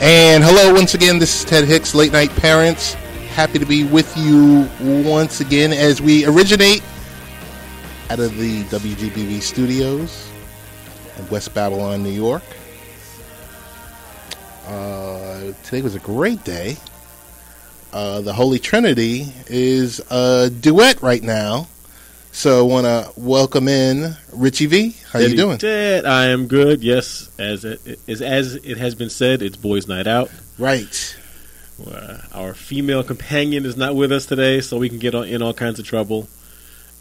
And hello once again, this is Ted Hicks, Late Night Parents. Happy to be with you once again as we originate out of the WGBV studios in West Babylon, New York. Today was a great day. The Holy Trinity is a duet right now. So I want to welcome in Richie V. How you doing? Ted, I am good. Yes, as it has been said, it's boys' night out. Right. Our female companion is not with us today, so we can get in all kinds of trouble,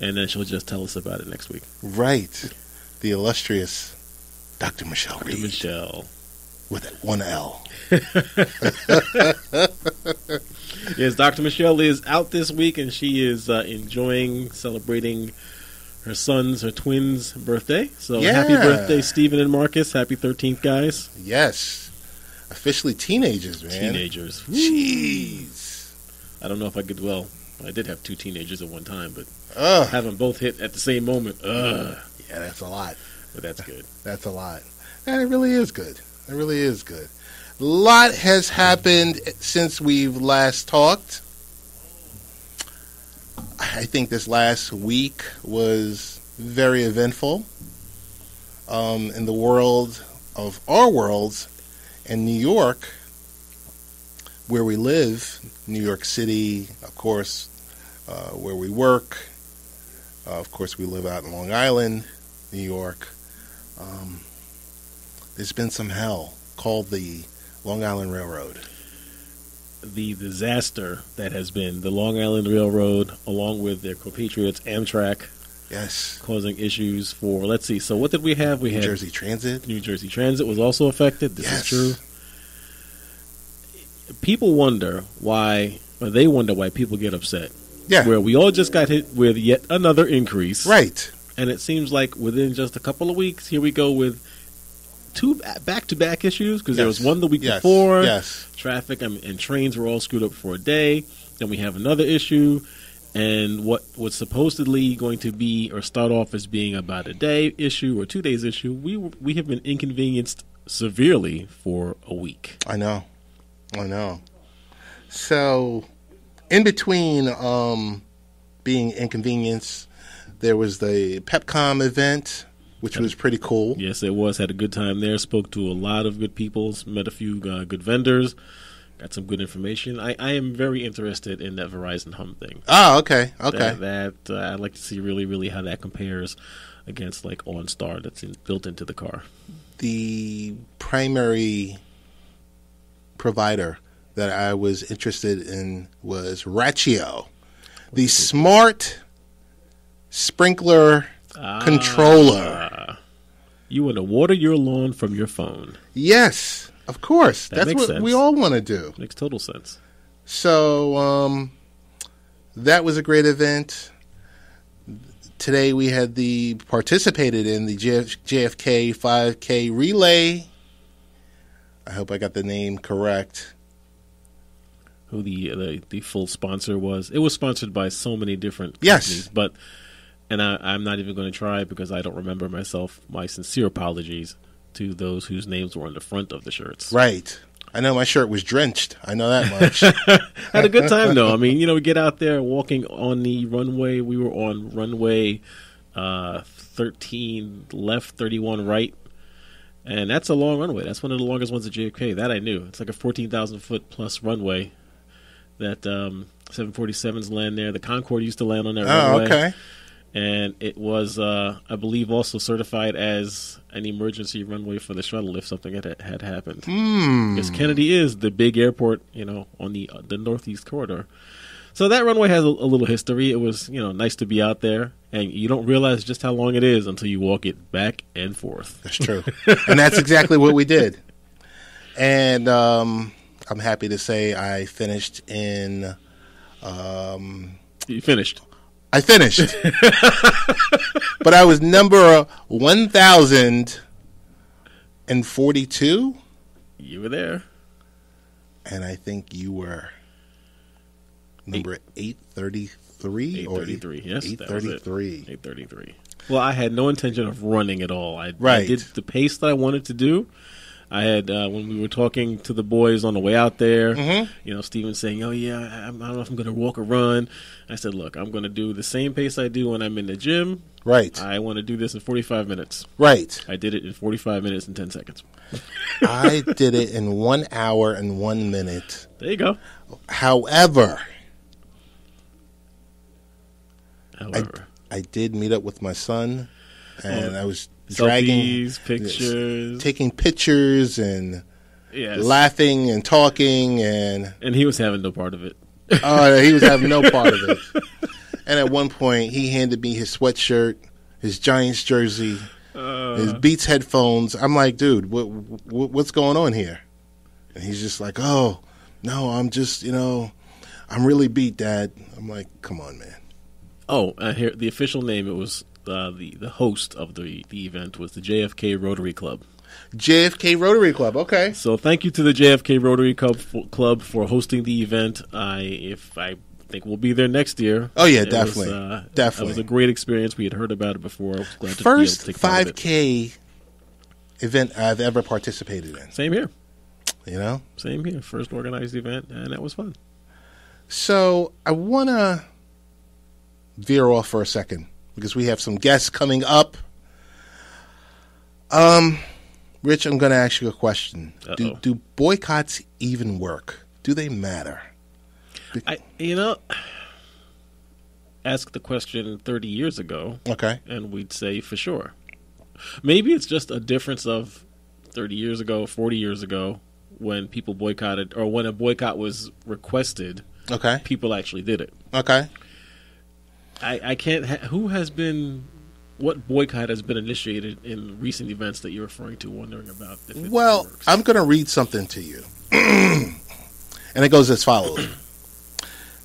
and then she'll just tell us about it next week. Right. The illustrious Dr. Michele Reed. Michele. With one L. Yes, Dr. Michele is out this week, and she is celebrating her twins' birthday. So Happy birthday, Stephen and Marcus. Happy 13th, guys. Yes. Officially teenagers, man. Teenagers. Jeez. I don't know if I could, I did have two teenagers at one time, but have them both hit at the same moment. Yeah, that's a lot. But that's good. That's a lot. And it really is good. It really is good. A lot has happened since we've last talked. I think this last week was very eventful in the world of our worlds in New York, where we live, New York City, of course, where we work. Of course, we live out in Long Island, New York. There's been some hell called the Long Island Railroad. The disaster that has been the Long Island Railroad, along with their compatriots Amtrak, yes, causing issues for, let's see, so what did we have? We had New Jersey Transit. New Jersey Transit was also affected. This yes. is true. People wonder why people get upset. Yeah. Where we all just got hit with yet another increase. Right. And it seems like within just a couple of weeks, here we go with two back-to-back issues, because there was one the week before. Yes. Traffic and trains were all screwed up for a day. Then we have another issue, and what was supposedly going to be or start off as being about a day issue or 2 days issue, we have been inconvenienced severely for a week. I know. So, in between being inconvenienced, there was the PepCom event, which was pretty cool. Yes, it was. Had a good time there. Spoke to a lot of good people. Met a few good vendors. Got some good information. I am very interested in that Verizon Hum thing. Oh, okay. That I'd like to see really, really how that compares against like OnStar that's built into the car. The primary provider that I was interested in was Ratio, the smart sprinkler controller. You want to water your lawn from your phone. Yes, of course. That's what sense. We all want to do. Makes total sense. So that was a great event. Today we had participated in the JFK 5K relay. I hope I got the name correct. Who the full sponsor was. It was sponsored by so many different companies. Yes. And I'm not even going to try because I don't remember myself. My sincere apologies to those whose names were on the front of the shirts. Right. I know my shirt was drenched. I know that much. Had a good time, though. I mean, we get out there walking on the runway. We were on runway 13 left, 31 right. And that's a long runway. That's one of the longest ones at JFK. That I knew. It's like a 14,000-foot plus runway that 747s land there. The Concorde used to land on that runway. Oh, okay. And it was, I believe, also certified as an emergency runway for the shuttle if something had happened. Because Kennedy is the big airport, on the northeast corridor. So that runway has a little history. It was, nice to be out there, and you don't realize just how long it is until you walk it back and forth. That's true, and that's exactly what we did. And I'm happy to say I finished in. You finished. I finished. But I was number 1,042. You were there. And I think you were number 833. 833, yes. 833. 833. Well, I had no intention of running at all. I did the pace that I wanted to do. I had when we were talking to the boys on the way out there, Mm-hmm. Steven saying, "Oh yeah, I don't know if I'm going to walk or run." I said, "Look, I'm going to do the same pace I do when I'm in the gym. Right. I want to do this in 45 minutes." Right. I did it in 45 minutes and 10 seconds. I did it in 1 hour and 1 minute. There you go. However, However, I did meet up with my son, and I was selfies, pictures, taking pictures, and yes. laughing and talking, and he was having no part of it. he was having no part of it. And at one point, he handed me his sweatshirt, his Giants jersey, his Beats headphones. I'm like, dude, what's going on here? And he's just like, oh, no, I'm just, I'm really beat, Dad. I'm like, come on, man. Oh, here the official name. It was the host of the event was the JFK Rotary Club. JFK Rotary Club. Okay. So thank you to the JFK Rotary Club for hosting the event. I think we'll be there next year. Oh yeah, definitely. Definitely. It was a great experience. We had heard about it before. I was glad to First be able to take part of it. 5K event I've ever participated in. Same here. Same here. First organized event, and that was fun. So I want to veer off for a second because we have some guests coming up. Rich, I'm going to ask you a question. Do boycotts even work? Do they matter? Ask the question 30 years ago. Okay. And we'd say for sure. Maybe it's just a difference of 30 years ago, 40 years ago, when people boycotted, or when a boycott was requested. Okay. People actually did it. Okay. I can't. What boycott has been initiated in recent events that you're referring to? Wondering about. If it works. I'm going to read something to you, and it goes as follows: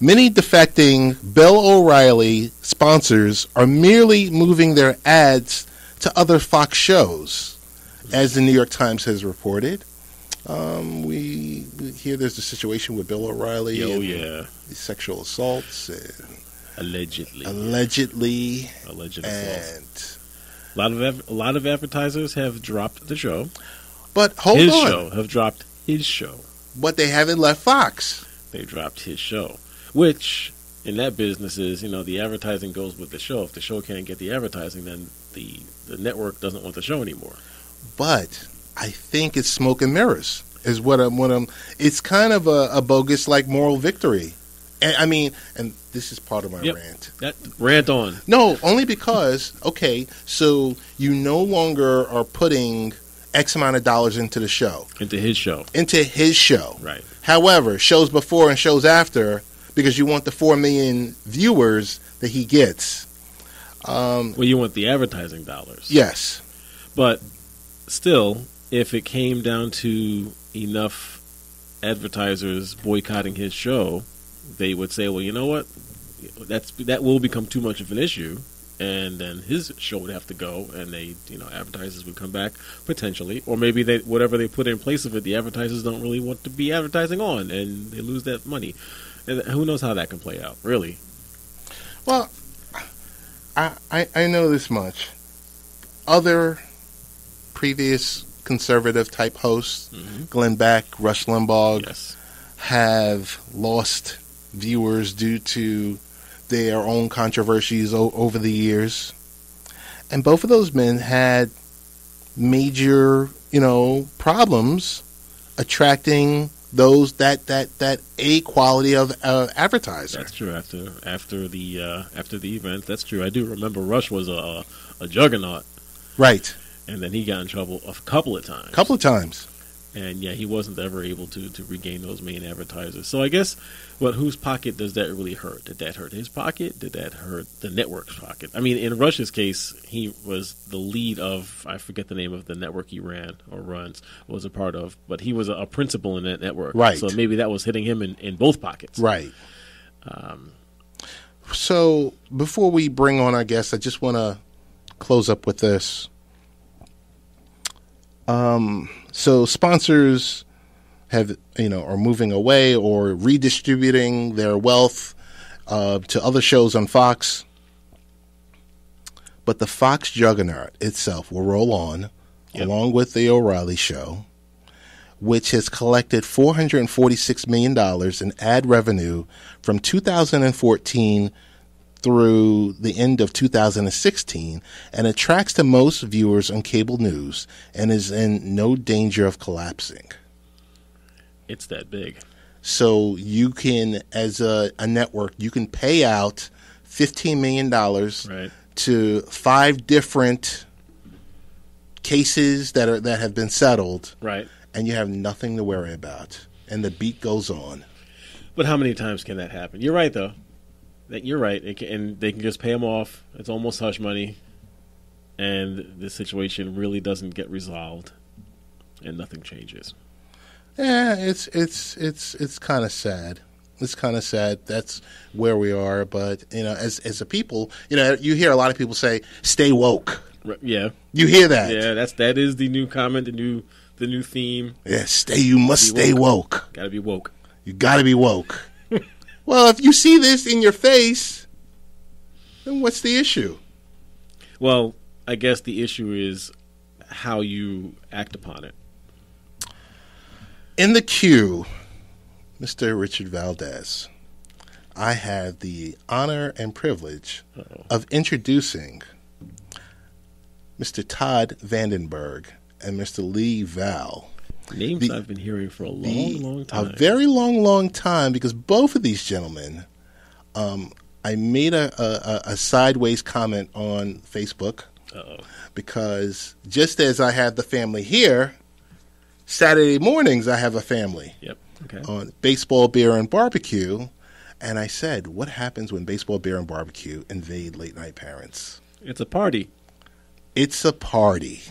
many defecting Bill O'Reilly sponsors are merely moving their ads to other Fox shows, as the New York Times has reported. We hear there's a situation with Bill O'Reilly. Oh, and yeah. Sexual assaults and allegedly and assault. A lot of advertisers have dropped the show. But hold his on, show have dropped his show. But they haven't left Fox. They dropped his show, which in that business is the advertising goes with the show. If the show can't get the advertising, then the network doesn't want the show anymore. But I think it's smoke and mirrors is what I'm. It's kind of a bogus moral victory. And this is part of my rant. Rant on. No, only because, okay, so you no longer are putting X amount of dollars into the show. Into his show. Right. However, shows before and shows after, because you want the 4 million viewers that he gets. Well, you want the advertising dollars. Yes. But still, if it came down to enough advertisers boycotting his show, they would say, well, you know what? That will become too much of an issue, and then his show would have to go, and advertisers would come back potentially, or maybe whatever they put in place of it, the advertisers don't really want to be advertising on, and they lose that money. And who knows how that can play out, really? Well, I know this much. Other previous conservative type hosts, Glenn Beck, Rush Limbaugh, have lost viewers due to their own controversies over the years, and both of those men had major, problems attracting those that A quality of advertiser. That's true. After the event, that's true. I do remember Rush was a juggernaut, right? And then he got in trouble a couple of times. And he wasn't ever able to regain those main advertisers. So I guess, whose pocket does that really hurt? Did that hurt his pocket? Did that hurt the network's pocket? I mean, in Rush's case, he was the lead of, I forget the name of the network he ran or runs, was a part of, but he was a principal in that network. Right. So maybe that was hitting him in both pockets. Right. So before we bring on our guests, I just want to close up with this. So sponsors are moving away or redistributing their wealth to other shows on Fox. But the Fox juggernaut itself will roll on, along with the O'Reilly show. which has collected $446 million in ad revenue from 2014 through the end of 2016, and attracts the most viewers on cable news and is in no danger of collapsing. It's that big. So you can, as a network, you can pay out $15 million right. to 5 different cases that have been settled, right? And you have nothing to worry about, and the beat goes on. But how many times can that happen? You're right, though. You're right, and they can just pay them off. It's almost hush money, and the situation really doesn't get resolved, and nothing changes. Yeah, it's kind of sad. It's kind of sad. That's where we are. But as a people, you hear a lot of people say, "Stay woke." Yeah, you hear that. Yeah, that is the new comment, the new theme. Yeah, you must stay woke. Gotta be woke. You gotta be woke. Well, if you see this in your face, then what's the issue? Well, I guess the issue is how you act upon it. In the queue, Mr. Richard Valdez, I had the honor and privilege of introducing Mr. Todd Vandenberg and Mr. Lee Vowell. Names I've been hearing for a long time. A very long time, because both of these gentlemen, I made a sideways comment on Facebook. Because just as I have the family here, Saturday mornings I have a family. Yep. Okay. On baseball, beer, and barbecue. And I said, what happens when baseball, beer, and barbecue invade late night parents? It's a party. It's a party.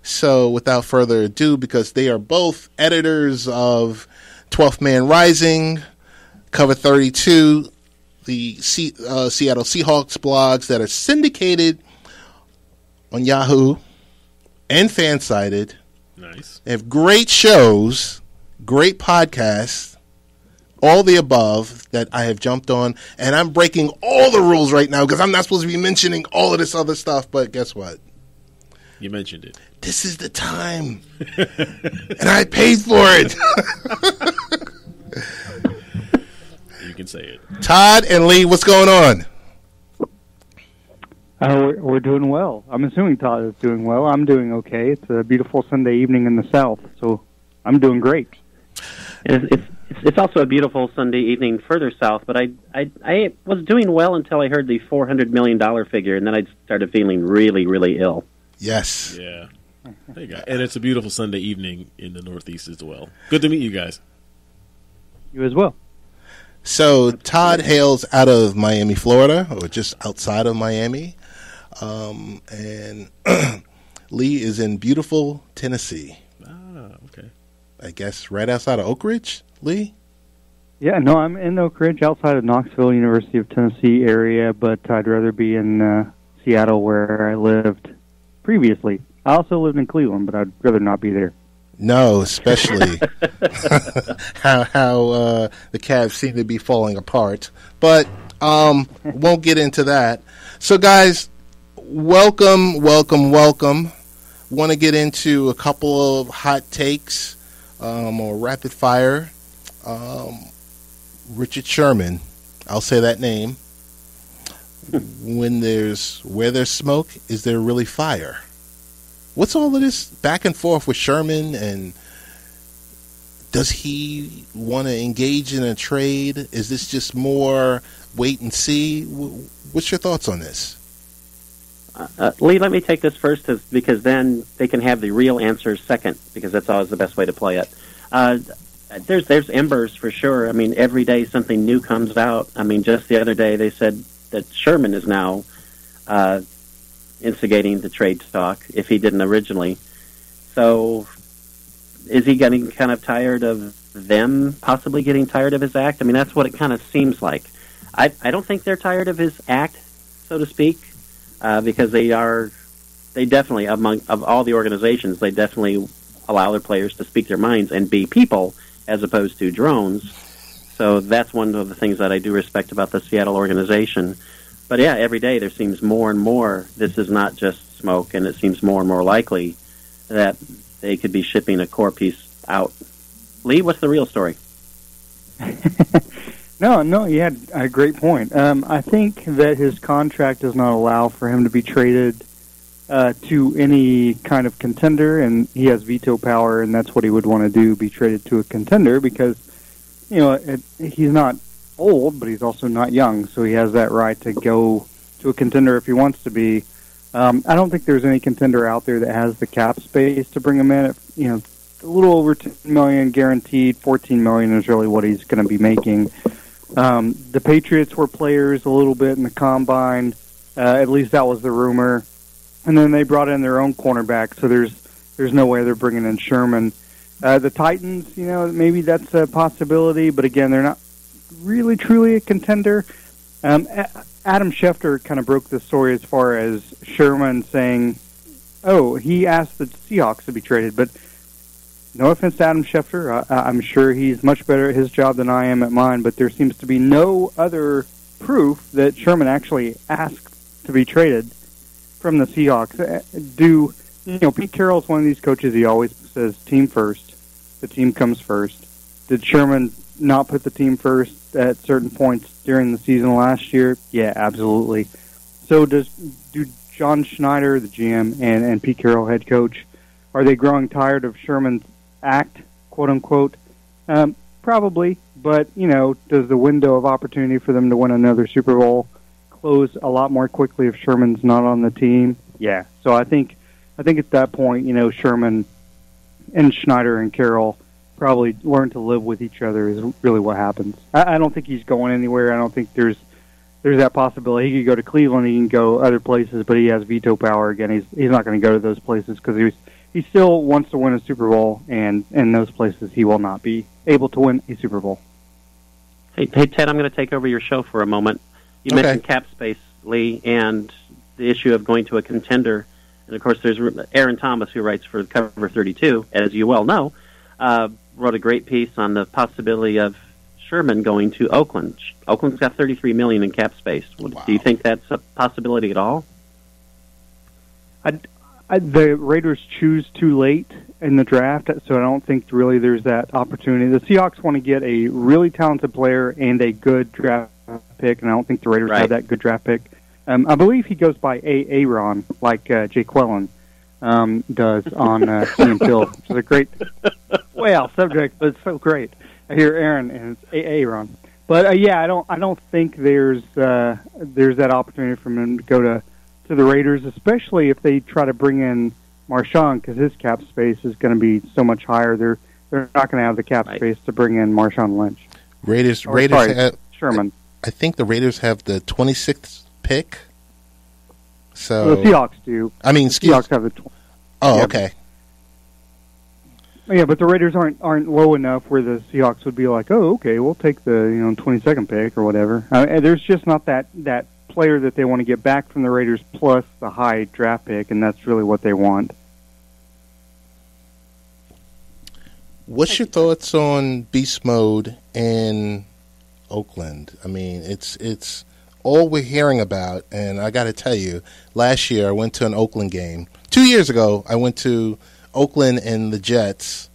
So without further ado, because they are both editors of 12th Man Rising, Cover 32, the Seattle Seahawks blogs that are syndicated on Yahoo and Fansided. Nice. They have great shows, great podcasts, all the above that I have jumped on. And I'm breaking all the rules right now because I'm not supposed to be mentioning all of this other stuff. But guess what? You mentioned it. This is the time. And I paid for it. You can say it. Todd and Lee, what's going on? We're doing well. I'm assuming Todd is doing well. I'm doing okay. It's a beautiful Sunday evening in the South, so I'm doing great. It's also a beautiful Sunday evening further south, but I was doing well until I heard the $400 million figure, and then I started feeling really, really ill. Yes. Yeah. There you go. And it's a beautiful Sunday evening in the Northeast as well. Good to meet you guys. You as well. So Todd hails out of Miami, Florida, or just outside of Miami. And Lee is in beautiful Tennessee. Ah, okay. I guess right outside of Oak Ridge, Lee? Yeah, no, I'm in Oak Ridge, outside of Knoxville, University of Tennessee area, but I'd rather be in Seattle where I lived previously. I also lived in Cleveland, but I'd rather not be there. No, especially how the Cavs seem to be falling apart. But won't get into that. So, guys, welcome. Want to get into a couple of hot takes or rapid fire. Richard Sherman, I'll say that name. Where there's smoke, is there really fire? What's all of this back and forth with Sherman, and does he want to engage in a trade? Is this just more wait and see? What's your thoughts on this? Lee, let me take this first because then they can have the real answer second, because that's always the best way to play it. There's embers for sure. I mean, every day something new comes out. I mean, just the other day they said that Sherman is now instigating the trade talk, if he didn't originally. So is he getting kind of tired of them possibly getting tired of his act? I mean, that's what it kind of seems like. I don't think they're tired of his act, so to speak, because they definitely, of all the organizations, they definitely allow their players to speak their minds and be people as opposed to drones. So that's one of the things that I do respect about the Seattle organization. But yeah, every day there seems more and more this is not just smoke, and it seems more and more likely that they could be shipping a core piece out. Lee, what's the real story? No, you had a great point. I think that his contract does not allow for him to be traded to any kind of contender, and he has veto power, and that's what he would want to do, be traded to a contender, because, he's not old, but he's also not young, so he has that right to go to a contender if he wants to be. I don't think there's any contender out there that has the cap space to bring him in. A little over $10 million guaranteed, $14 million is really what he's going to be making. The Patriots were players a little bit in the combine. At least that was the rumor. And then they brought in their own cornerback, so there's no way they're bringing in Sherman. The Titans, maybe that's a possibility, but again, they're not really truly a contender. Adam Schefter kind of broke the story as far as Sherman saying, he asked the Seahawks to be traded, but no offense to Adam Schefter, I'm sure he's much better at his job than I am at mine, but there seems to be no other proof that Sherman actually asked to be traded from the Seahawks. Pete Carroll's one of these coaches, he always says team first. The team comes first. Did Sherman not put the team first at certain points during the season last year? Yeah, absolutely. So do John Schneider, the GM, and Pete Carroll, head coach, are they growing tired of Sherman's act, quote unquote? Probably, but does the window of opportunity for them to win another Super Bowl close a lot more quickly if Sherman's not on the team? Yeah. So I think at that point, Sherman and Schneider and Carroll probably learn to live with each other is really what happens. I don't think he's going anywhere. I don't think there's that possibility. He could go to Cleveland, he can go other places, but he has veto power again. He's not going to go to those places because he still wants to win a Super Bowl, and in those places he will not be able to win a Super Bowl. Hey Ted, I'm going to take over your show for a moment. You mentioned cap space, Lee, and the issue of going to a contender. And, of course, there's Aaron Thomas, who writes for Cover 32, as you well know, wrote a great piece on the possibility of Sherman going to Oakland. Oakland's got $33 million in cap space. Wow. Do you think that's a possibility at all? The Raiders choose too late in the draft, so I don't think really there's that opportunity. The Seahawks want to get a really talented player and a good draft pick, and I don't think the Raiders have that good draft pick. I believe he goes by Aaron, like Jay Quellen does on Ian Phil, which is a great, subject, but it's so great. I hear Aaron and it's Aaron, but I don't think there's that opportunity for him to go to the Raiders, especially if they try to bring in Marshawn, because his cap space is going to be so much higher. They're not going to have the cap space to bring in Marshawn Lynch. Raiders have Sherman. I think the Raiders have the 26th pick. So the Seahawks do. I mean, Seahawks have the. Okay. Yeah, but the Raiders aren't low enough where the Seahawks would be like, okay, we'll take the 22nd pick or whatever. There's just not that player that they want to get back from the Raiders plus the high draft pick, and that's really what they want. What's your thoughts on Beast Mode in Oakland? I mean, it's all we're hearing about, and I got to tell you, last year I went to an Oakland game. 2 years ago, I went to Oakland and the Jets,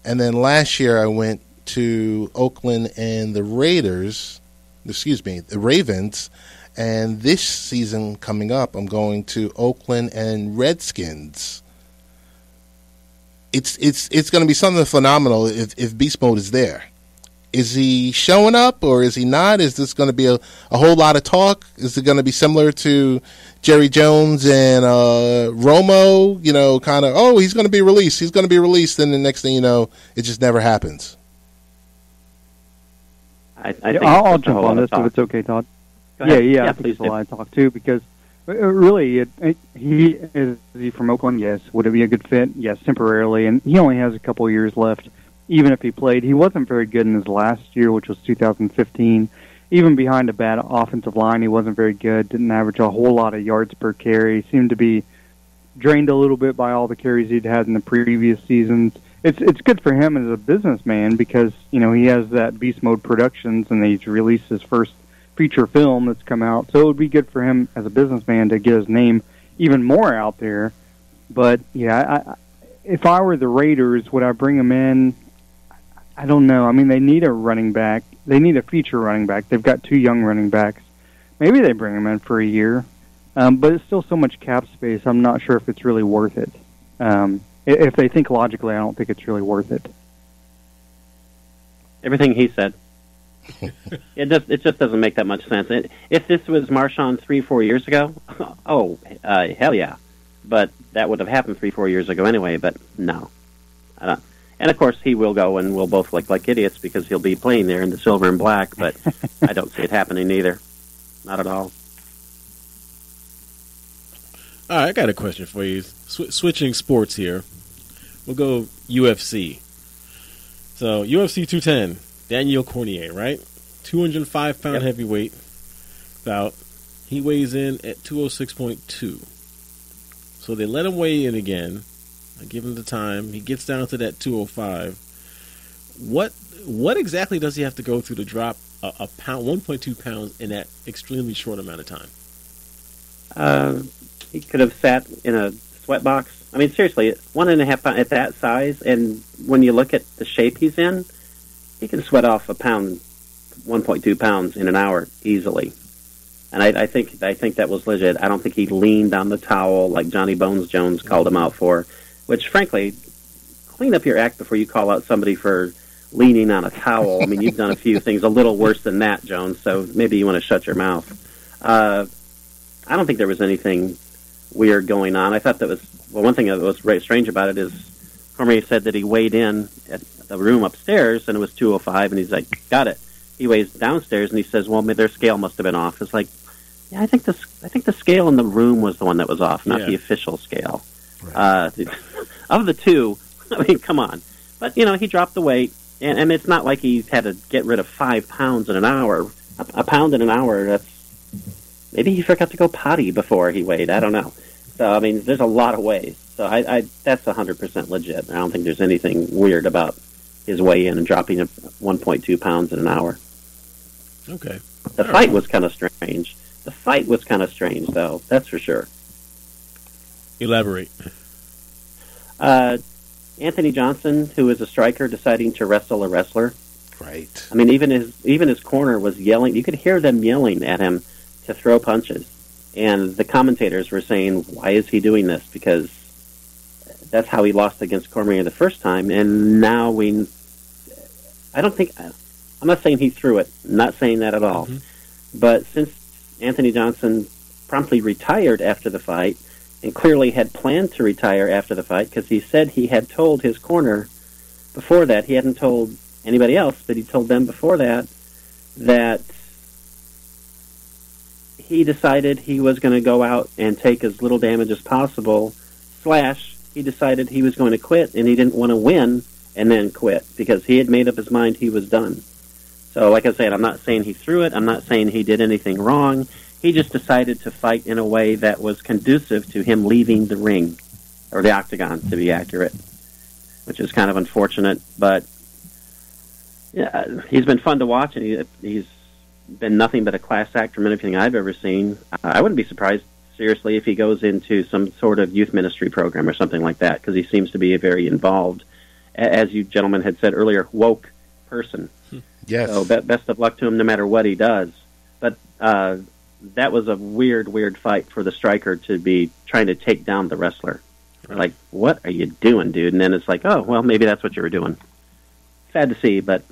and then last year I went to Oakland and the Ravens, and this season coming up, I'm going to Oakland and Redskins. It's going to be something phenomenal if Beast Mode is there. Is he showing up or is he not? Is this going to be a whole lot of talk? Is it going to be similar to Jerry Jones and Romo? Kind of, he's going to be released. He's going to be released, and the next thing you know, it just never happens. I'll jump on this if it's okay, Todd. Yeah, I think it's a lot of talk too, because really, is he from Oakland? Yes. Would it be a good fit? Yes, temporarily, and he only has a couple of years left. Even if he played, he wasn't very good in his last year, which was 2015. Even behind a bad offensive line, he wasn't very good. Didn't average a whole lot of yards per carry. Seemed to be drained a little bit by all the carries he'd had in the previous seasons. It's good for him as a businessman because he has that Beast Mode Productions, and he's released his first feature film that's come out. So it would be good for him as a businessman to get his name even more out there. But yeah, if I were the Raiders, would I bring him in? I don't know. I mean, they need a running back. They need a feature running back. They've got 2 young running backs. Maybe they bring him in for a year. But it's still so much cap space, I'm not sure if it's really worth it. If they think logically, I don't think it's really worth it. Everything he said. It just doesn't make that much sense. If this was Marshawn 3-4 years ago, hell yeah. But that would have happened 3-4 years ago anyway, but no. I don't. And, of course, he will go and we'll both look like idiots because he'll be playing there in the silver and black, but I don't see it happening either. Not at all. All right, I got a question for you. Switching sports here. We'll go UFC. So, UFC 210, Daniel Cormier, right? 205-pound heavyweight bout. He weighs in at 206.2. So they let him weigh in again. I give him the time. He gets down to that 205. What exactly does he have to go through to drop a pound, 1.2 pounds in that extremely short amount of time? He could have sat in a sweat box. I mean, seriously, 1.5 pounds at that size, and when you look at the shape he's in, he can sweat off a pound, 1.2 pounds in an hour easily. And I think that was legit. I don't think he leaned on the towel like Johnny Bones Jones called him out for, which, frankly, clean up your act before you call out somebody for leaning on a towel. I mean, you've done a few things a little worse than that, Jones, so maybe you want to shut your mouth. I don't think there was anything weird going on. I thought that was, well, one thing that was very strange about it is Cormier said that he weighed in at the room upstairs and it was 205, and he's like, got it. He weighs downstairs and he says, well, maybe their scale must have been off. It's like, yeah, I think the scale in the room was the one that was off, not the official scale. Right. Of the two, I mean, come on. But, you know, he dropped the weight, and it's not like he had to get rid of 5 pounds in an hour. A pound in an hour, that's... Maybe he forgot to go potty before he weighed. I don't know. So, I mean, there's a lot of ways. So that's 100% legit. I don't think there's anything weird about his weigh-in and dropping 1.2 pounds in an hour. Okay. The fight was kind of strange. The fight was kind of strange, though. That's for sure. Elaborate. Anthony Johnson, who is a striker, deciding to wrestle a wrestler. Right. I mean, even his corner was yelling. You could hear them yelling at him to throw punches. And the commentators were saying, why is he doing this? Because that's how he lost against Cormier the first time. And now I'm not saying he threw it. I'm not saying that at all. Mm-hmm. But since Anthony Johnson promptly retired after the fight, and clearly had planned to retire after the fight, because he said he had told his corner before that, he hadn't told anybody else, but he told them before that he decided he was going to go out and take as little damage as possible, / he decided he was going to quit, and he didn't want to win and then quit, because he had made up his mind he was done. So, like I said, I'm not saying he threw it. I'm not saying he did anything wrong. He just decided to fight in a way that was conducive to him leaving the ring, or the octagon, to be accurate, which is kind of unfortunate. But yeah, he's been fun to watch, and he's been nothing but a class act from anything I've ever seen. I wouldn't be surprised, seriously, if he goes into some sort of youth ministry program or something like that, because he seems to be a very involved, as you gentlemen had said earlier, woke person. Yes. So best of luck to him no matter what he does. But that was a weird fight for the striker to be trying to take down the wrestler. Right. Like, what are you doing, dude? And then it's like, oh, well, maybe that's what you were doing. Sad to see, but,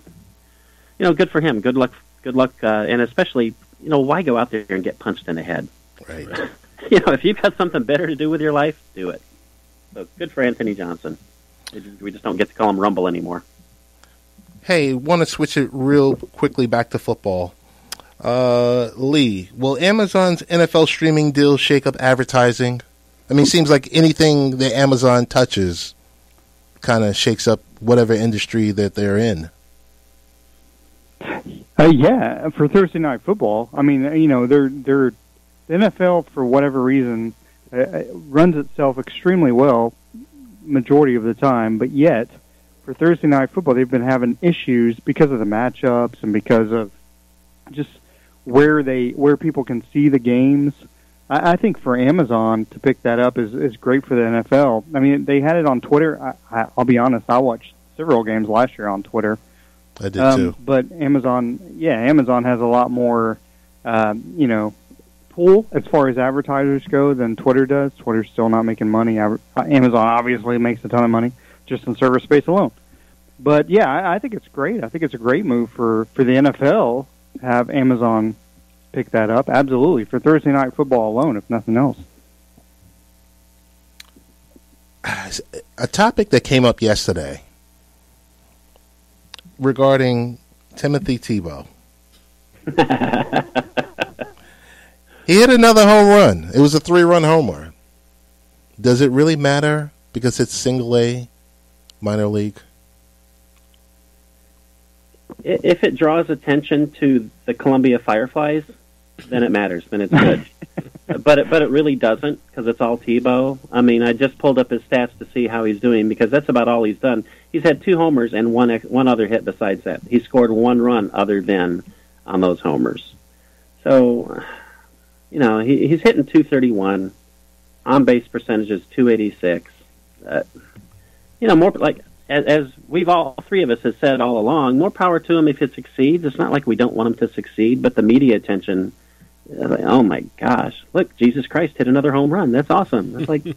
you know, good for him. Good luck, and especially, you know, why go out there and get punched in the head? Right. You know, if you've got something better to do with your life, do it. So good for Anthony Johnson. We just don't get to call him Rumble anymore. Hey, want to switch it real quickly back to football. Lee, will Amazon's NFL streaming deal shake up advertising? I mean, it seems like anything that Amazon touches kind of shakes up whatever industry that they're in. Yeah, for Thursday Night Football. I mean, you know, the NFL, for whatever reason, runs itself extremely well majority of the time, but yet for Thursday Night Football, they've been having issues because of the matchups and because of just where people can see the games. I think for Amazon to pick that up is great for the NFL. I mean, they had it on Twitter. I'll be honest, I watched several games last year on Twitter. I did too. But Amazon has a lot more, pool as far as advertisers go than Twitter does. Twitter's still not making money. Amazon obviously makes a ton of money just in server space alone. But yeah, I think it's great. I think it's a great move for the NFL to have Amazon pick that up. Absolutely, for Thursday Night Football alone, if nothing else. A topic that came up yesterday regarding Timothy Tebow. He hit another home run. It was a 3-run homer. Does it really matter because it's single A, minor league? If it draws attention to the Columbia Fireflies, then it matters. Then it's good. but it really doesn't because it's all Tebow. I mean, I just pulled up his stats to see how he's doing because that's about all he's done. He's had 2 homers and one other hit besides that. He scored 1 run other than on those homers. So, he's hitting .231. On-base percentage is .286. More like as we've all 3 of us have said all along, more power to him if it succeeds. It's not like we don't want him to succeed, but the media attention, oh my gosh, look, Jesus Christ hit another home run. That's awesome. It's like, he's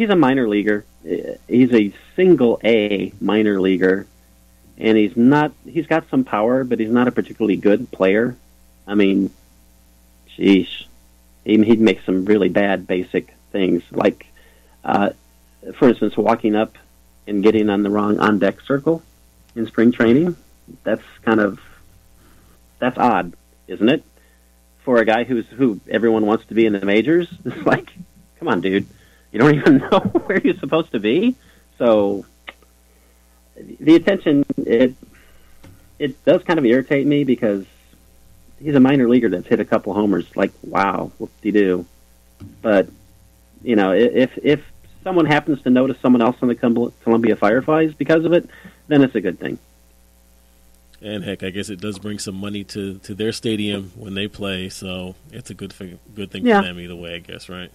a minor leaguer. He's a single A minor leaguer, and he's got some power, but he's not a particularly good player. I mean, sheesh. He'd make some really bad basic things, like, for instance, walking up and getting on the wrong on-deck circle in spring training. That's odd, isn't it? For a guy who everyone wants to be in the majors, it's like, come on, dude. You don't even know where you're supposed to be. So the attention, it does kind of irritate me because he's a minor leaguer that's hit a couple homers. Like, wow, whoop-de-doo. But, if someone happens to notice someone else on the Columbia Fireflies because of it, then it's a good thing. And heck, I guess it does bring some money to their stadium when they play, so it's a good thing for them either way, I guess, right?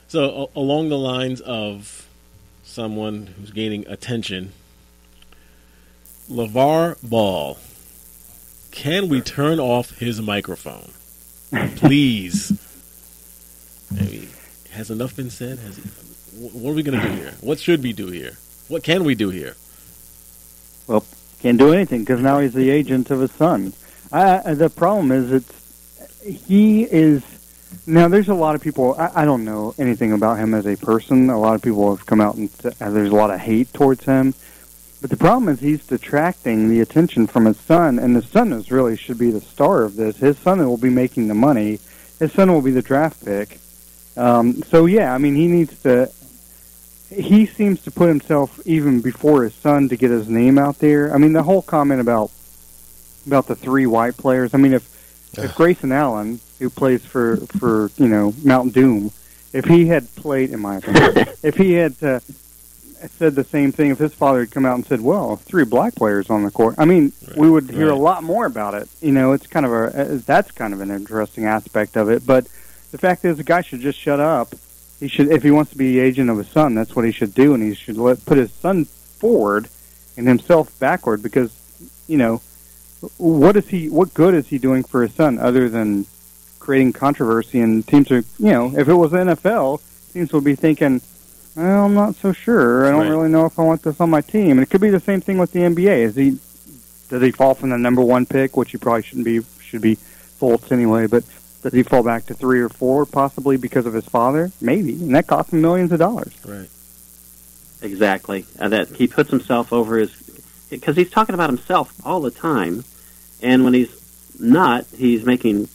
So along the lines of someone who's gaining attention, Lavar Ball, can we turn off his microphone? Please. Maybe. Has enough been said? What are we going to do here? What should we do here? What can we do here? Well, can't do anything because now he's the agent of his son. The problem is now there's a lot of people, I don't know anything about him as a person. A lot of people have come out and there's a lot of hate towards him. But the problem is he's detracting the attention from his son, and his son should be the star of this. His son will be making the money. His son will be the draft pick. He seems to put himself even before his son to get his name out there. I mean, the whole comment about the 3 white players. I mean, if Grayson Allen, who plays for Mount Doom, if he had played, in my opinion, if he had said the same thing, if his father had come out and said, well, 3 black players on the court, I mean, we would hear a lot more about it. It's kind of that's kind of an interesting aspect of it. But the fact is, the guy should just shut up. He should, if he wants to be the agent of his son, that's what he should do, and he should put his son forward and himself backward because, what good is he doing for his son other than creating controversy? And teams are, if it was the NFL, teams would be thinking, well, I'm not so sure. I don't really know if I want this on my team. And it could be the same thing with the NBA. Does he fall from the number 1 pick, which he probably should be Fultz anyway, but does he fall back to 3 or 4 possibly because of his father? Maybe. And that costs him millions of dollars. Right. Exactly. That he puts himself over because he's talking about himself all the time. And when he's not, he's making,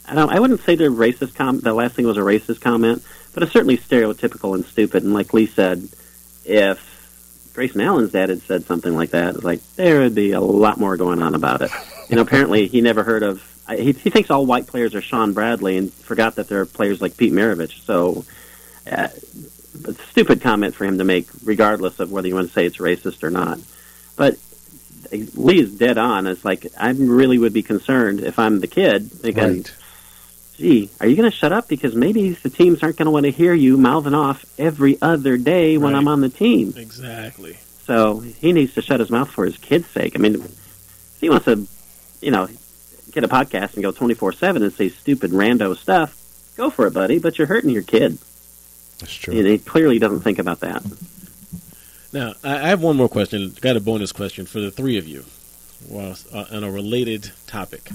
I wouldn't say the last thing was a racist comment, but it's certainly stereotypical and stupid. And like Lee said, if Grayson Allen's dad had said something like that, it's like there would be a lot more going on about it. Apparently he never heard of, he thinks all white players are Sean Bradley and forgot that there are players like Pete Maravich. So, a stupid comment for him to make, regardless of whether you want to say it's racist or not. But Lee's dead on. It's like, I really would be concerned if I'm the kid thinking, Right. gee, are you going to shut up? Because maybe the teams aren't going to want to hear you mouthing off every other day when Right. I'm on the team. Exactly. So he needs to shut his mouth for his kid's sake. I mean, if he wants to, get a podcast and go 24/7 and say stupid rando stuff, go for it, buddy. But you're hurting your kid. That's true. And he clearly doesn't think about that. Now, I have one more question. Got a bonus question for the three of you, on a related topic.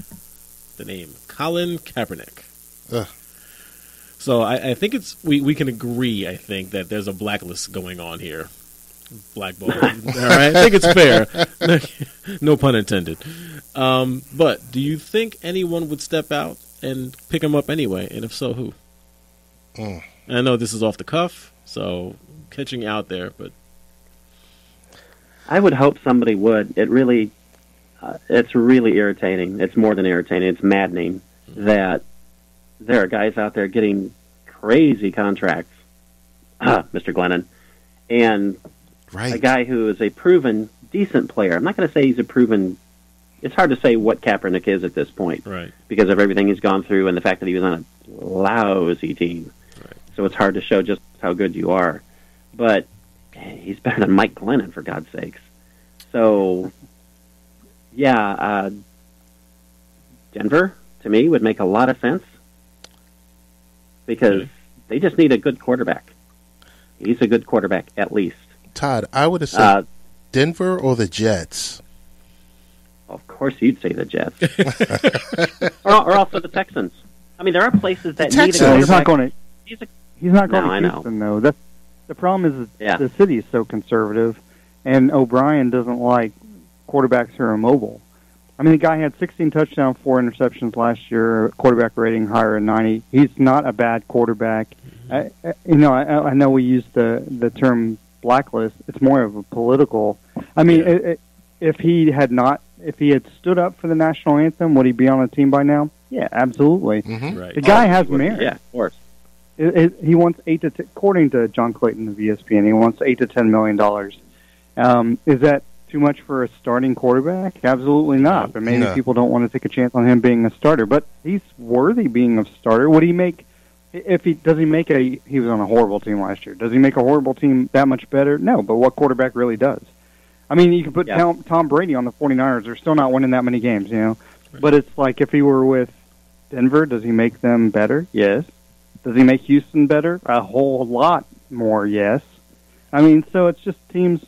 The name Colin Kaepernick. Ugh. So I think we can agree. I think that there's a blacklist going on here. Blackball. All right, I think it's fair. No pun intended. But do you think anyone would step out and pick him up anyway? And if so, who? I know this is off the cuff, so catching out there, but I would hope somebody would. It's really irritating. It's more than irritating. It's maddening that there are guys out there getting crazy contracts, Mr. Glennon, and Right. a guy who is a proven decent player. I'm not going to say he's a proven. It's hard to say what Kaepernick is at this point, right. because of everything he's gone through and the fact that he was on a lousy team. Right. So it's hard to show just how good you are. But he's better than Mike Glennon, for God's sakes. So, yeah, Denver, to me, would make a lot of sense because they just need a good quarterback. He's a good quarterback, at least. Todd, I would have said Denver or the Jets. Of course, you'd say the Jets, or also the Texans. I mean, there are places that need a quarterback. He's not going to. He's not going I to know. Houston, though. That's the problem. Yeah. The city is so conservative, and O'Brien doesn't like quarterbacks who are immobile. I mean, the guy had 16 touchdowns, 4 interceptions last year. Quarterback rating higher than 90. He's not a bad quarterback. I know we use the term blacklist. It's more of a political. I mean, if he had stood up for the national anthem, would he be on a team by now? Yeah, absolutely. Mm-hmm. Right. The guy has merit. Yeah, of course. He wants according to John Clayton of ESPN, he wants $8 to $10 million. Is that too much for a starting quarterback? Absolutely not. But maybe people don't want to take a chance on him being a starter. But he's worthy being a starter. Would he make? He was on a horrible team last year. Does he make a horrible team that much better? No. But what quarterback really does? I mean, you can put Tom Brady on the 49ers. They're still not winning that many games, Right. But it's like if he were with Denver, does he make them better? Yes. Does he make Houston better? A whole lot more, yes. I mean, so it's just teams,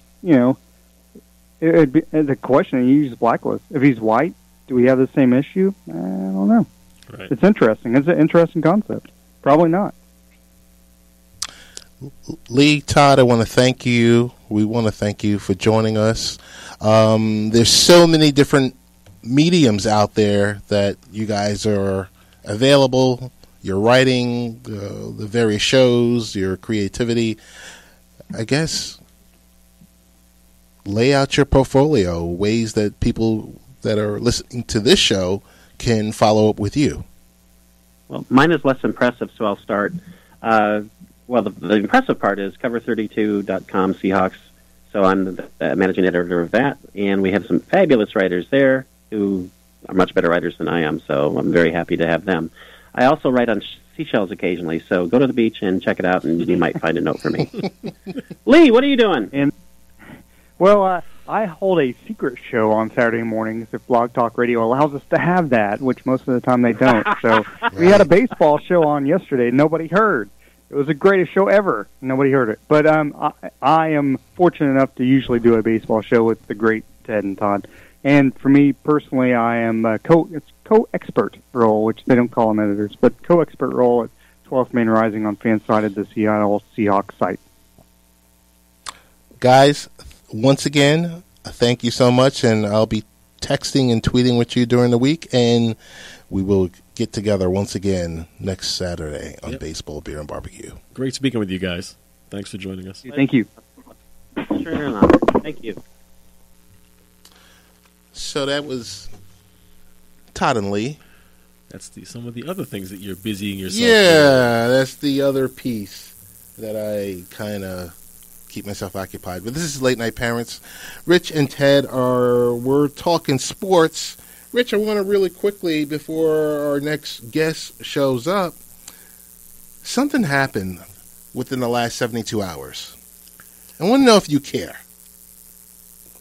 it'd be the question, you use blacklist. If he's white, do we have the same issue? I don't know. Right. It's interesting. It's an interesting concept. Probably not. Lee, Todd, I want to thank you. We want to thank you for joining us. There's so many different mediums out there that you guys are available. Your writing, the various shows, your creativity. I guess lay out your portfolio, ways that people that are listening to this show can follow up with you. Well, mine is less impressive, so I'll start. The impressive part is cover32.com Seahawks. So I'm the managing editor of that, and we have some fabulous writers there who are much better writers than I am, so I'm very happy to have them. I also write on seashells occasionally, so go to the beach and check it out, and you might find a note for me. Lee, what are you doing? I hold a secret show on Saturday mornings if Blog Talk Radio allows us to have that, which most of the time they don't. So we had a baseball show on yesterday. Nobody heard. It was the greatest show ever. Nobody heard it. But I am fortunate enough to usually do a baseball show with the great Ted and Todd. And for me personally, I am co-expert role, which they don't call them editors, but co-expert role at 12th Main Rising on Fansided, the Seattle Seahawks site. Guys, once again, thank you so much, and I'll be texting and tweeting with you during the week, and we will get together once again next Saturday on Baseball, Beer, and Barbecue. Great speaking with you guys. Thanks for joining us. Thank you. Sure, thank you. So that was Todd and Lee. That's some of the other things that you're busying yourself Yeah, that's the other piece that I kind of keep myself occupied. But this is Late Night Parents. Rich and Ted we're talking sports. Rich, I want to really quickly, before our next guest shows up, something happened within the last 72 hours. I want to know if you care.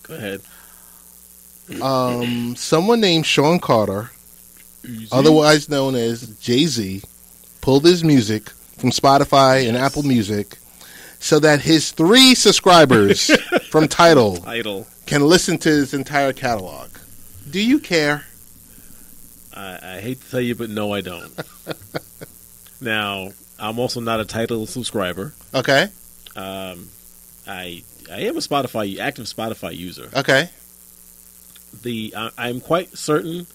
Go ahead. Someone named Sean Carter, otherwise known as Jay-Z, pulled his music from Spotify and Apple Music so that his 3 subscribers from Tidal can listen to his entire catalog. Do you care? I hate to tell you, but no, I don't. Now, I'm also not a Tidal subscriber. Okay. I am a active Spotify user. Okay. I'm quite certain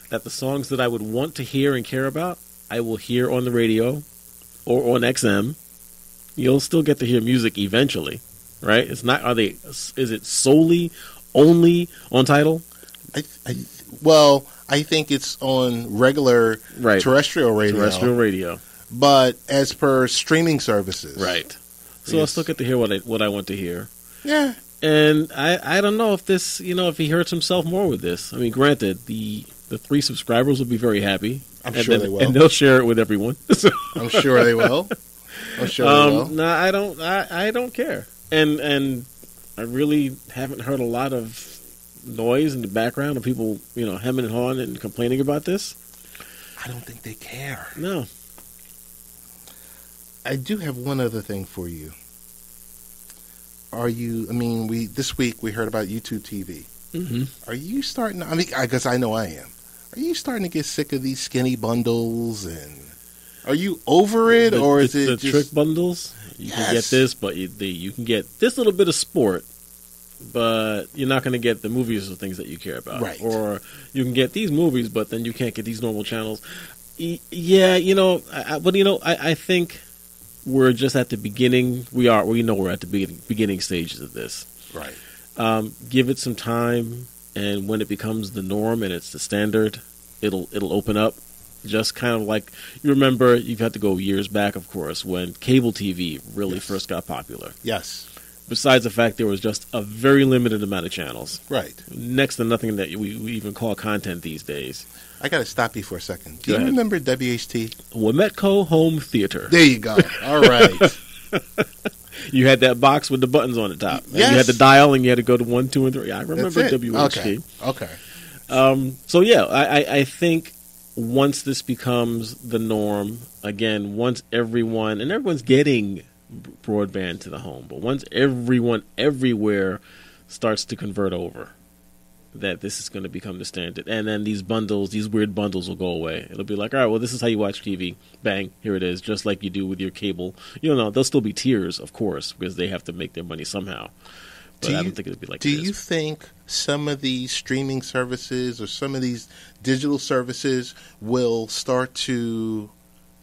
that the songs that I would want to hear and care about, I will hear on the radio or on XM. You'll still get to hear music eventually, right? It's not. Is it solely only on Tidal? I think it's on regular terrestrial radio. Terrestrial radio. But as per streaming services. Right. So I'll still get to hear what I want to hear. Yeah. And I don't know if this, if he hurts himself more with this. I mean, granted, the 3 subscribers will be very happy. I'm sure they will. And they'll share it with everyone. So. I'm sure they will. They will. No, I don't care. And I really haven't heard a lot of noise in the background of people, hemming and hawing and complaining about this. I don't think they care. No. I do have one other thing for you. This week we heard about YouTube TV. Mm-hmm. Are you starting, I guess I know I am. Are you starting to get sick of these skinny bundles, and are you over it, or is it the just trick bundles? You can get this, but you can get this little bit of sport, but you're not going to get the movies or things that you care about. Right. Or you can get these movies, but then you can't get these normal channels. Yeah, I think we're just at the beginning. We're at the beginning stages of this. Right. Give it some time, and when it becomes the norm and it's the standard, it'll open up. Just kind of like, you remember, you've had to go years back, of course, when cable TV really first got popular. Yes. Besides the fact there was just a very limited amount of channels. Right. Next to nothing that we even call content these days. I got to stop you for a second. Do you remember WHT? Wometco Home Theater. There you go. All right. You had that box with the buttons on the top. Yes. And you had the dial, and you had to go to 1, 2, and 3. I remember WHT. Okay. So, yeah, I think once this becomes the norm, again, once everyone's getting broadband to the home, but once everyone everywhere starts to convert over, that this is going to become the standard. And then these weird bundles will go away. It'll be like, all right, well, this is how you watch TV. Bang, here it is, just like you do with your cable. There'll still be tiers, of course, because they have to make their money somehow. But I don't think it'll be like Do you think some of these streaming services or some of these digital services will start to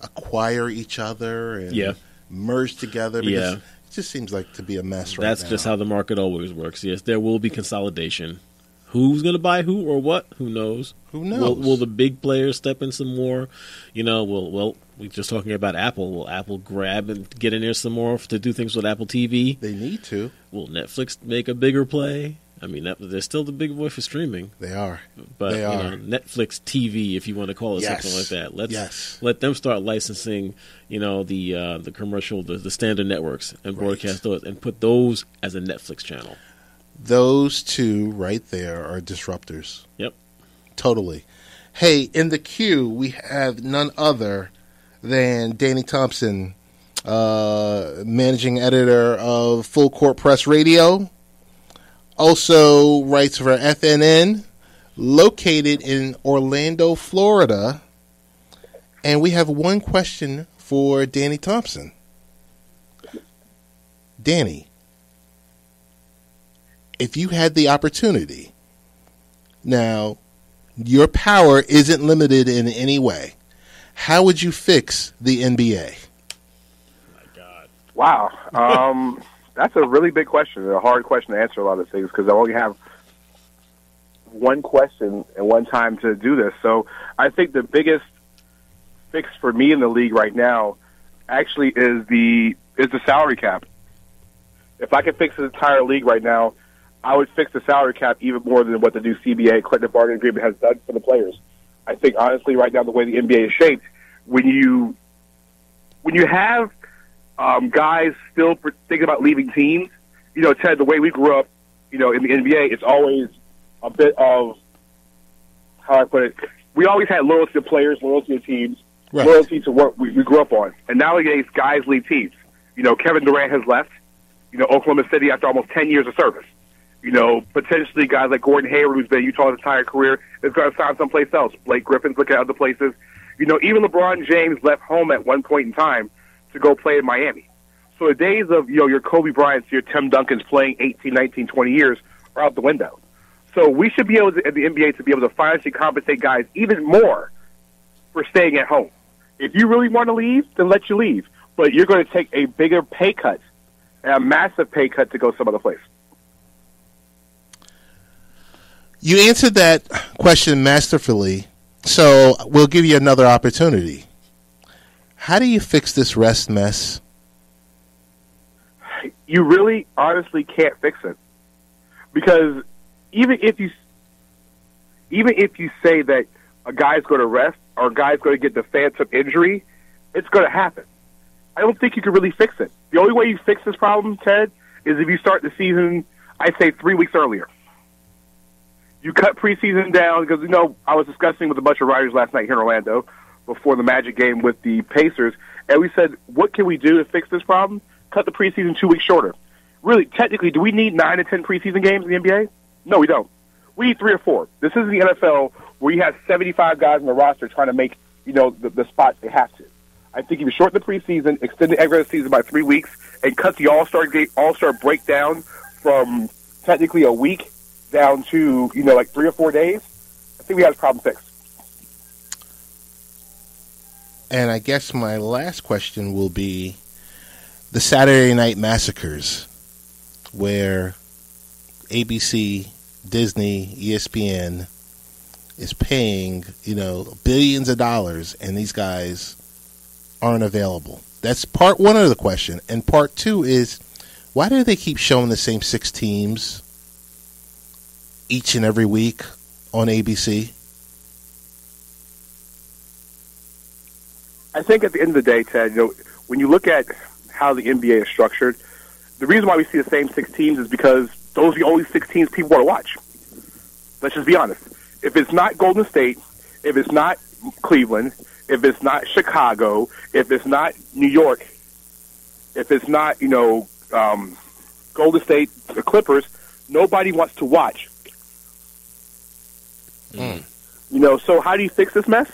acquire each other and merge together? Because it just seems like to be a mess right now. That's just how the market always works. Yes, there will be consolidation. Who's going to buy who or what? Who knows? Who knows? Will the big players step in some more? We're just talking about Apple. Will Apple grab and get in there some more to do things with Apple TV? They need to. Will Netflix make a bigger play? I mean, they're still the big boy for streaming. They are. But they are. Netflix TV, if you want to call it something like that. Let them start licensing, the commercial, the standard networks and broadcast those and put those as a Netflix channel. Those two right there are disruptors. Yep. Totally. Hey, in the queue, we have none other than Danny Thompson, managing editor of Full Court Press Radio. Also writes for FNN, located in Orlando, Florida. And we have one question for Danny Thompson. Danny, if you had the opportunity, now your power isn't limited in any way, how would you fix the NBA? My God. Wow. That's a really big question, a hard question to answer a lot of things because I only have one question and one time to do this. So I think the biggest fix for me in the league right now actually is the salary cap. If I could fix the entire league right now, I would fix the salary cap even more than what the new CBA collective bargaining agreement has done for the players. I think honestly, right now, the way the NBA is shaped, when you have guys still thinking about leaving teams, Ted, the way we grew up, in the NBA, it's always a bit of, how I put it, we always had loyalty to players, loyalty to teams, right, loyalty to what we grew up on. And nowadays, guys leave teams. Kevin Durant has left, Oklahoma City after almost 10 years of service. Potentially guys like Gordon Hayward, who's been in Utah his entire career, is going to sign someplace else. Blake Griffin's looking at other places. Even LeBron James left home at one point in time to go play in Miami. So the days of, your Kobe Bryant's, your Tim Duncan's playing 18, 19, 20 years are out the window. So we should be able to, at the NBA, to be able to financially compensate guys even more for staying at home. If you really want to leave, then let you leave. But you're going to take a bigger pay cut, a massive pay cut to go some other place. You answered that question masterfully, so we'll give you another opportunity. How do you fix this rest mess? You really, honestly can't fix it. Because even if you say that a guy's going to rest or a guy's going to get the phantom injury, it's going to happen. I don't think you can really fix it. The only way you fix this problem, Ted, is if you start the season, I'd say 3 weeks earlier. You cut preseason down because, I was discussing with a bunch of writers last night here in Orlando before the Magic game with the Pacers, and we said, what can we do to fix this problem? Cut the preseason 2 weeks shorter. Really, technically, do we need 9 to 10 preseason games in the NBA? No, we don't. We need 3 or 4. This isn't the NFL where you have 75 guys on the roster trying to make, the spots they have to. I think if you shorten the preseason, extend the regular season by 3 weeks, and cut the All-Star break down from technically a week down to, 3 or 4 days, I think we have this problem fixed. And I guess my last question will be the Saturday Night Massacres, where ABC, Disney, ESPN is paying, billions of dollars, and these guys aren't available. That's part one of the question. And part two is, why do they keep showing the same 6 teams each and every week on ABC? I think at the end of the day, Ted, when you look at how the NBA is structured, the reason why we see the same 6 teams is because those are the only 6 teams people want to watch. Let's just be honest. If it's not Golden State, if it's not Cleveland, if it's not Chicago, if it's not New York, if it's not, Golden State, the Clippers, nobody wants to watch. So how do you fix this mess?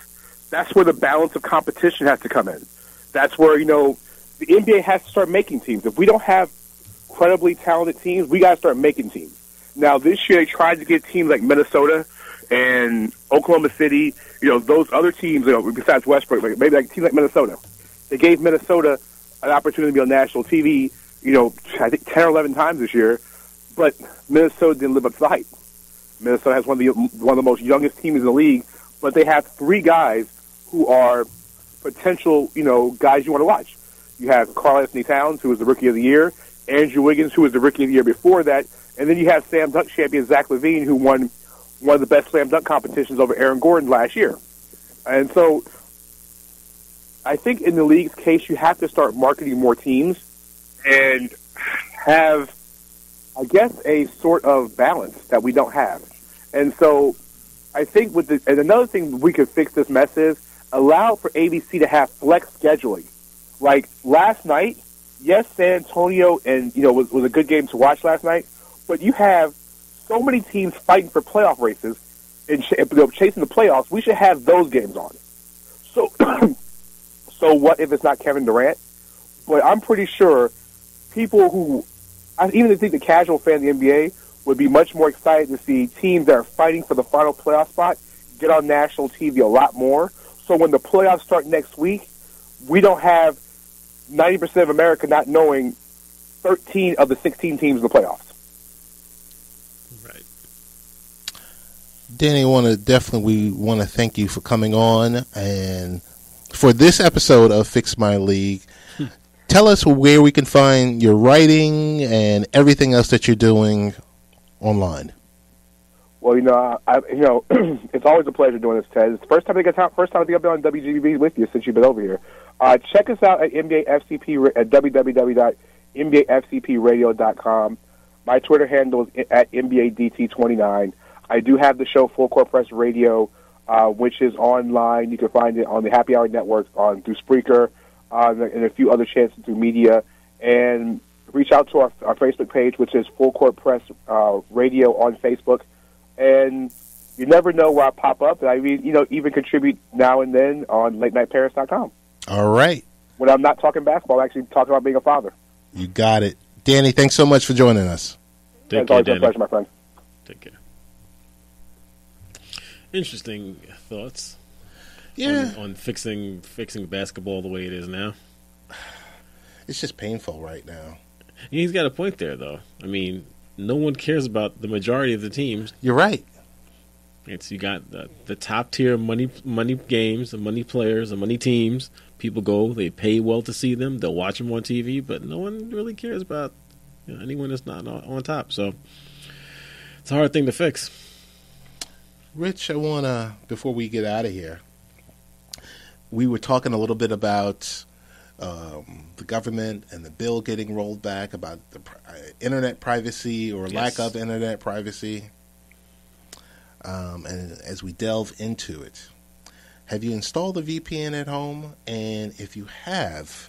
That's where the balance of competition has to come in. That's where, the NBA has to start making teams. If we don't have incredibly talented teams, we got to start making teams. Now, this year they tried to get teams like Minnesota and Oklahoma City, those other teams, besides Westbrook, maybe like teams like Minnesota. They gave Minnesota an opportunity to be on national TV, I think 10 or 11 times this year, but Minnesota didn't live up to the hype. Minnesota has one of the most youngest teams in the league, but they have 3 guys who are potential, guys you want to watch. You have Karl-Anthony Towns, who was the Rookie of the Year, Andrew Wiggins, who was the Rookie of the Year before that, and then you have Slam Dunk champion Zach LaVine, who won one of the best Slam Dunk competitions over Aaron Gordon last year. And so I think in the league's case, you have to start marketing more teams and have, I guess, a sort of balance that we don't have. And so I think and another thing we could fix this mess is allow for ABC to have flex scheduling. Like last night, yes, San Antonio and was a good game to watch last night, but you have so many teams fighting for playoff races and chasing the playoffs. We should have those games on. So, so what if it's not Kevin Durant? But I'm pretty sure people who, I even think the casual fan of the NBA would be much more excited to see teams that are fighting for the final playoff spot get on national TV a lot more. So when the playoffs start next week, we don't have 90% of America not knowing 13 of the 16 teams in the playoffs. Right. Danny, we want to thank you for coming on and for this episode of Fix My League. tell us where we can find your writing and everything else that you're doing online. Well, it's always a pleasure doing this, Ted. It's the first time I think I've been on WGB with you since you've been over here. Check us out at NBA FCP at www.NBAFCPradio.com. My Twitter handle is at NBADT29. I do have the show Full Court Press Radio, which is online. You can find it on the Happy Hour Network through Spreaker and a few other channels through media. And reach out to our Facebook page, which is Full Court Press Radio on Facebook. And you never know where I pop up. I mean, even contribute now and then on LateNightParis.com. All right. When I'm not talking basketball, I'm actually talking about being a father. You got it. Danny, thanks so much for joining us. It's always a pleasure, my friend. Take care. Interesting thoughts. Yeah. On fixing basketball the way it is now. It's just painful right now. He's got a point there, though. I mean, no one cares about the majority of the teams. You're right. You got the top tier money games, the money players, the money teams. People go, they pay well to see them. They'll watch them on TV, but no one really cares about anyone that's not on top. So it's a hard thing to fix. Rich, I want to, before we get out of here, we were talking a little bit about the government and the bill getting rolled back, about the internet privacy or lack of internet privacy. And as we delve into it, have you installed a VPN at home? And if you have,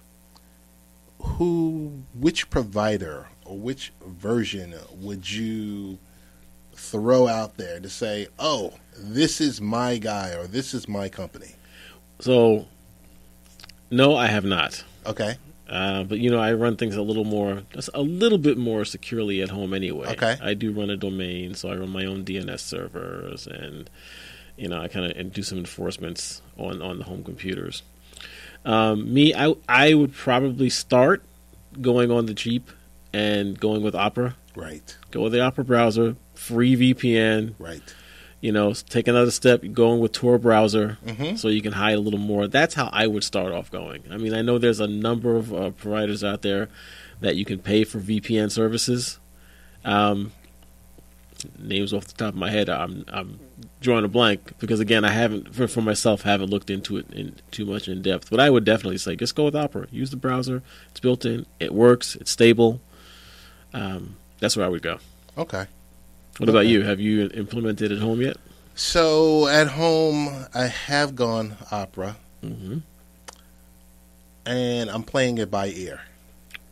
which provider or which version would you throw out there to say, oh, this is my guy or this is my company? So, no, I have not. Okay. But I run things just a little bit more securely at home anyway. Okay. I do run a domain, so I run my own DNS servers, and I kind of do some enforcements on the home computers. I would probably start going on the cheap and going with Opera. Right. Go with the Opera browser, free VPN. Right. Take another step, going with Tor browser, Mm-hmm. so you can hide a little more. That's how I would start off going. I mean, I know there's a number of providers out there that you can pay for VPN services. Names off the top of my head, I'm drawing a blank because, again, I haven't, for myself, haven't looked into it too much in depth. But I would definitely say just go with Opera. Use the browser. It's built in. It works. It's stable. That's where I would go. Okay. What about you? Have you implemented at home yet? So at home, I have gone Opera, and I'm playing it by ear.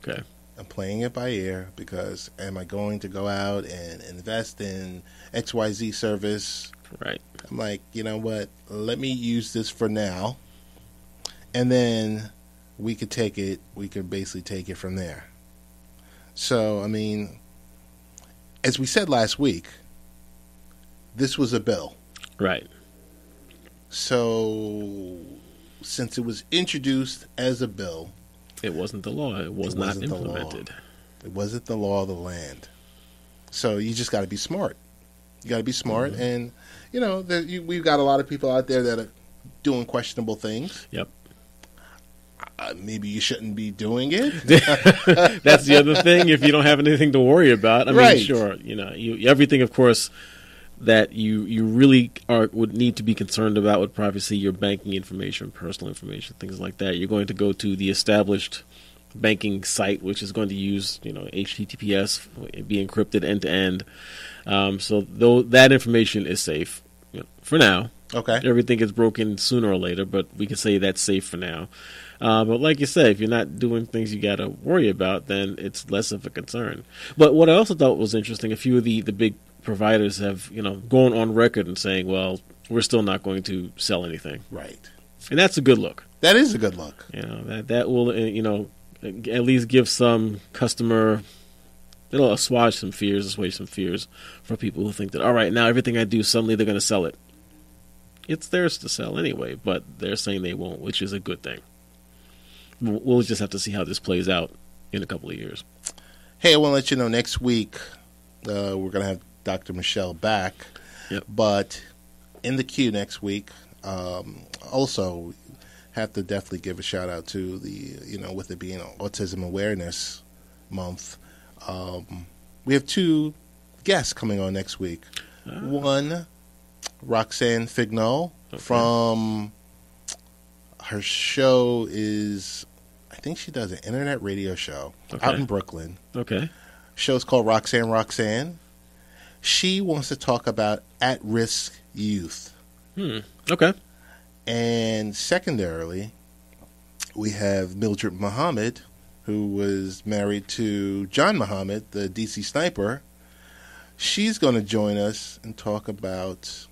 Okay. I'm playing it by ear because am I going to go out and invest in XYZ service? Right. I'm like, you know what? Let me use this for now, and then we could basically take it from there. So, I mean, as we said last week, this was a bill. Right. So, since it was introduced as a bill, it wasn't the law. It was not implemented. It wasn't the law of the land. So you just got to be smart. You got to be smart, and we've got a lot of people out there that are doing questionable things. Yep. Maybe you shouldn't be doing it. That's the other thing. If you don't have anything to worry about, I mean, right. Sure, everything, of course, that you really would need to be concerned about with privacy, your banking information, personal information, things like that. You're going to go to the established banking site, which is going to use HTTPS, be encrypted end to end. So though that information is safe for now. Okay. Everything gets broken sooner or later, but we can say that's safe for now. But like you said, if you're not doing things you got to worry about, then it's less of a concern. But what I also thought was interesting, a few of the big providers have gone on record and saying, well, we're still not going to sell anything. Right. And that's a good look. That is a good look. That will at least give some customer, it'll assuage some fears for people who think that, all right, now everything I do, suddenly they're going to sell it. It's theirs to sell anyway, but they're saying they won't, which is a good thing. We'll just have to see how this plays out in a couple of years. Hey, I want to let you know next week we're going to have Dr. Michele back. Yep. But in the queue next week, also have to definitely give a shout out to with it being Autism Awareness Month. We have 2 guests coming on next week. One, Roxanne Fignol from her show is, I think she does an internet radio show out in Brooklyn. Okay. Show's called Roxanne. She wants to talk about at-risk youth. Okay. And secondarily, we have Mildred Muhammad, who was married to John Muhammad, the DC sniper. She's going to join us and talk about,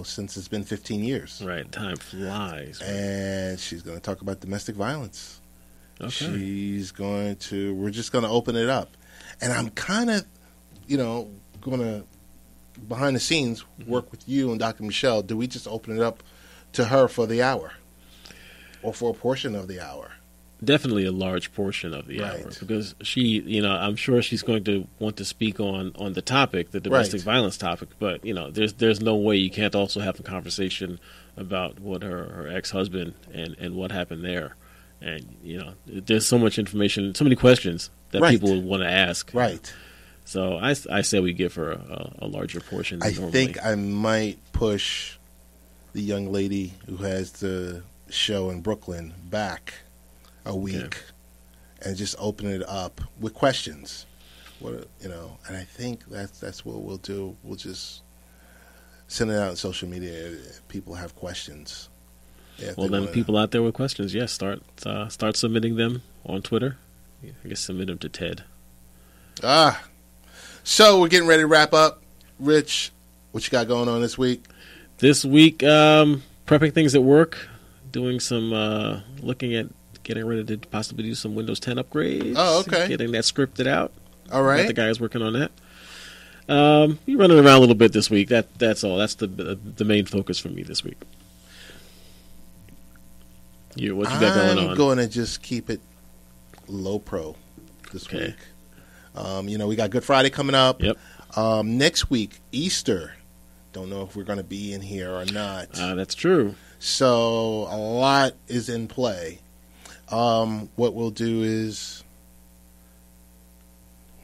since it's been 15 years. Right, time flies. Right? And she's going to talk about domestic violence. Okay. We're just going to open it up. And I'm kind of, going to, behind the scenes, work with you and Dr. Michelle. Do we just open it up to her for the hour? Or for a portion of the hour? Definitely a large portion of the hour, because she, I'm sure she's going to want to speak on the topic, the domestic violence topic. But there's no way you can't also have a conversation about what her ex-husband and what happened there. And there's so much information, so many questions that people would want to ask. Right. So I say we give her a larger portion than normally. I think I might push the young lady who has the show in Brooklyn back a week and just open it up with questions. And I think that's what we'll do. We'll just send it out on social media if people have questions. Well, then people out there with questions, start submitting them on Twitter. I guess submit them to Ted. So we're getting ready to wrap up. Rich, what you got going on this week? This week, prepping things at work, doing some looking at getting ready to possibly do some Windows 10 upgrades. Oh, okay. Getting that scripted out. All right. The guy's working on that. You're running around a little bit this week. That's all. That's the main focus for me this week. What you got going on? I'm going to just keep it low pro this week. We got Good Friday coming up. Yep. Next week, Easter. Don't know if we're going to be in here or not. That's true. So a lot is in play. What we'll do is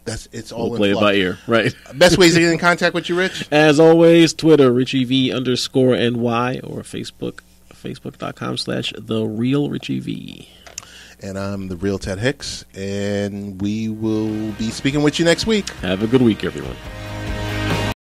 we'll play it by ear, right? Best ways to get in contact with you, Rich? As always, Twitter, RichieV_NY, or Facebook.com/TheRealRichieV. And I'm the real Ted Hicks, and we will be speaking with you next week. Have a good week, everyone.